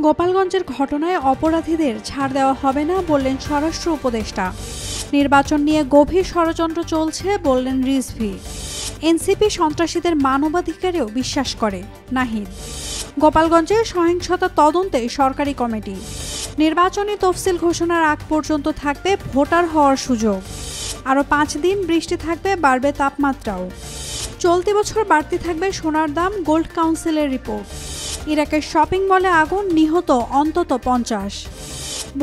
গোপালগঞ্জের ঘটনায় অপরাধীদের ছাড় দেওয়া হবে না বললেন স্বরাষ্ট্র উপদেষ্টা। নির্বাচন নিয়ে গভীর ষড়যন্ত্র চলছে বললেন রিজভী। এনসিপি সন্ত্রাসীদের মানবাধিকারেও বিশ্বাস করে নাহিদ। গোপালগঞ্জের সহিংসতা তদন্তে সরকারি কমিটি। নির্বাচনী তফসিল ঘোষণার আগ পর্যন্ত থাকবে ভোটার হওয়ার সুযোগ। আরও 5 দিন বৃষ্টি থাকবে, বাড়বে তাপমাত্রাও। চলতি বছর বাড়তি থাকবে সোনার দাম, গোল্ড কাউন্সিলের রিপোর্ট। ইরাকের শপিং মলে আগুন, নিহত অন্তত 50।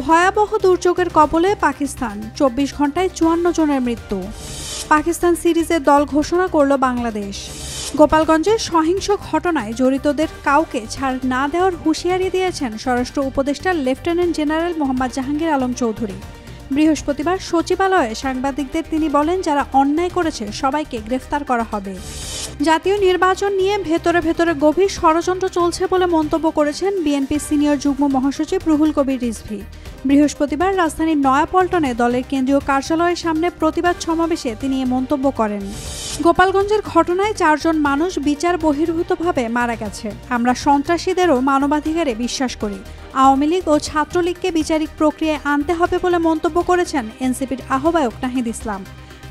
ভয়াবহ দুর্যোগের কবলে পাকিস্তান, 24 ঘন্টায় 54 জনের মৃত্যু। পাকিস্তান সিরিজের দল ঘোষণা করল বাংলাদেশ। গোপালগঞ্জের সহিংস ঘটনায় জড়িতদের কাউকে ছাড় না দেওয়ার হুঁশিয়ারি দিয়েছেন স্বরাষ্ট্র উপদেষ্টা লেফটেন্যান্ট জেনারেল মোহাম্মদ জাহাঙ্গীর আলম চৌধুরী। বৃহস্পতিবার সচিবালয়ে সাংবাদিকদের তিনি বলেন, যারা অন্যায় করেছে সবাইকে গ্রেফতার করা হবে। জাতীয় নির্বাচন নিয়ে ভেতরে ভেতরে গভীর ষড়যন্ত্র চলছে বলে মন্তব্য করেছেন বিএনপির সিনিয়র যুগ্ম মহাসচিব রুহুল কবির রিজভী। বৃহস্পতিবার রাজধানীর নয়াপল্টনে দলের কেন্দ্রীয় কার্যালয়ের সামনে প্রতিবাদ সমাবেশে তিনি এ মন্তব্য করেন। গোপালগঞ্জের ঘটনায় 4 জন মানুষ বিচার বহির্ভূতভাবে মারা গেছে। আমরা সন্ত্রাসীদেরও মানবাধিকারে বিশ্বাস করি। আওয়ামী লীগ ও ছাত্রলীগকে বিচারিক প্রক্রিয়ায় আনতে হবে বলে মন্তব্য করেছেন এনসিপির আহ্বায়ক নাহিদ ইসলাম।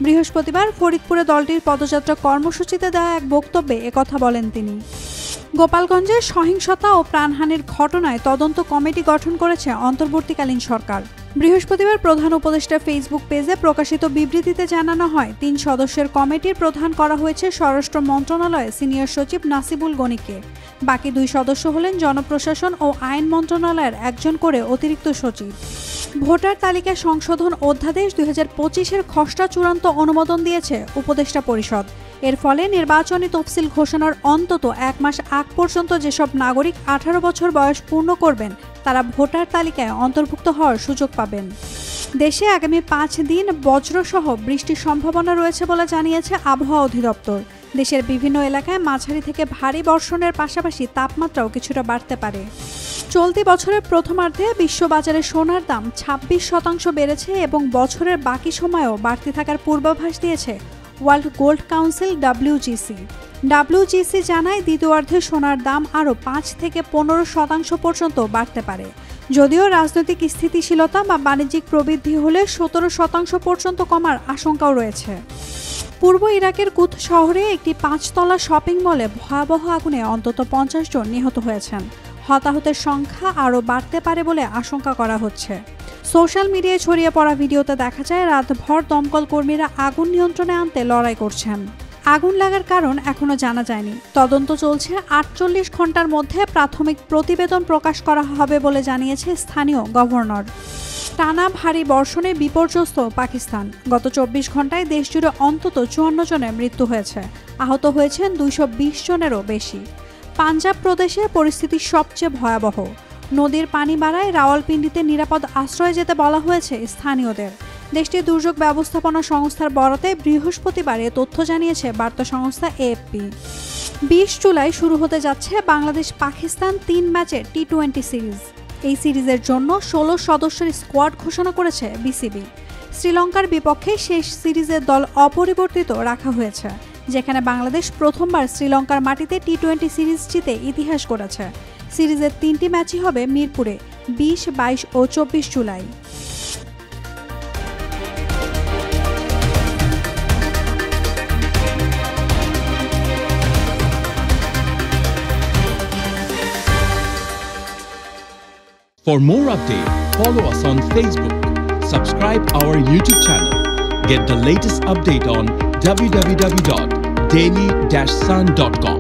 বৃহস্পতিবার ফরিদপুরে দলটির পদযাত্রা কর্মসূচিতে দেওয়া এক বক্তব্যে একথা বলেন তিনি। গোপালগঞ্জের সহিংসতা ও প্রাণহানির ঘটনায় তদন্ত কমিটি গঠন করেছে অন্তর্বর্তীকালীন সরকার। বৃহস্পতিবার প্রধান উপদেষ্টার ফেসবুক পেজে প্রকাশিত বিবৃতিতে জানানো হয়, 3 সদস্যের কমিটির প্রধান করা হয়েছে স্বরাষ্ট্র মন্ত্রণালয়ের সিনিয়র সচিব নাসিবুল গনিকে। বাকি 2 সদস্য হলেন জনপ্রশাসন ও আইন মন্ত্রণালয়ের একজন করে অতিরিক্ত সচিব। ভোটার তালিকা সংশোধন অধ্যাদেশ 2025-এর খসড়া চূড়ান্ত অনুমোদন দিয়েছে উপদেষ্টা পরিষদ। এর ফলে নির্বাচনী তফসিল ঘোষণার অন্তত 1 মাস আগ পর্যন্ত যেসব নাগরিক 18 বছর বয়স পূর্ণ করবেন তারা ভোটার তালিকায় অন্তর্ভুক্ত হওয়ার সুযোগ পাবেন। দেশে আগামী 5 দিন বজ্রসহ বৃষ্টির সম্ভাবনা রয়েছে বলে জানিয়েছে আবহাওয়া অধিদপ্তর। দেশের বিভিন্ন এলাকায় মাঝারি থেকে ভারী বর্ষণের পাশাপাশি তাপমাত্রাও কিছুটা বাড়তে পারে। চলতি বছরের প্রথমার্ধে বিশ্ববাজারে সোনার দাম 26% বেড়েছে এবং বছরের বাকি সময়েও বাড়তি থাকার পূর্বাভাস দিয়েছে ওয়ার্ল্ড গোল্ড কাউন্সিল WGC জানায়, দ্বিতীয়ার্ধে সোনার দাম আরও 5 থেকে 15% পর্যন্ত বাড়তে পারে। যদিও রাজনৈতিক স্থিতিশীলতা বা বাণিজ্যিক প্রবৃদ্ধি হলে 17% পর্যন্ত কমার আশঙ্কাও রয়েছে। পূর্ব ইরাকের কুত শহরে একটি 5তলা শপিং মলে ভয়াবহ আগুনে অন্তত 50 জন নিহত হয়েছেন। হতাহতের সংখ্যা আরও বাড়তে পারে বলে আশঙ্কা করা হচ্ছে। সোশ্যাল মিডিয়ায় ছড়িয়ে পড়া ভিডিওতে দেখা যায় রাতভর দমকল কর্মীরা আগুন নিয়ন্ত্রণে আনতে লড়াই করছেন। আগুন লাগার কারণ এখনো জানা যায়নি। তদন্ত চলছে। 48 ঘন্টার মধ্যে প্রাথমিক প্রতিবেদন প্রকাশ করা হবে বলে জানিয়েছে স্থানীয় গভর্নর। টানা ভারী বর্ষণে বিপর্যস্ত পাকিস্তান। গত 24 ঘন্টায় দেশজুড়ে অন্তত 54 জনের মৃত্যু হয়েছে। আহত হয়েছেন 220 জনেরও বেশি। পাঞ্জাব প্রদেশে পরিস্থিতি সবচেয়ে ভয়াবহ। নদীর পানি বাড়ায় রাওয়ালপিন্ডিতে নিরাপদ আশ্রয়ে যেতে বলা হয়েছে স্থানীয়দের। দেশটির দুর্যোগ ব্যবস্থাপনা সংস্থার বরাতে বৃহস্পতিবার এ তথ্য জানিয়েছে বার্তা সংস্থা AFP। 20 জুলাই শুরু হতে যাচ্ছে বাংলাদেশ পাকিস্তান 3 ম্যাচের T20 সিরিজ। এই সিরিজের জন্য 16 সদস্যের স্কোয়াড ঘোষণা করেছে BCB। শ্রীলঙ্কার বিপক্ষে শেষ সিরিজের দল অপরিবর্তিত রাখা হয়েছে, যেখানে বাংলাদেশ প্রথমবার শ্রীলঙ্কার মাটিতে T20 সিরিজ জিতে ইতিহাস গড়েছে। সিরিজের 3টি ম্যাচই হবে মিরপুরে 20, 22 ও 24 July. For more updates, follow us on Facebook, subscribe our YouTube channel, get the latest update on www.daily-sun.com.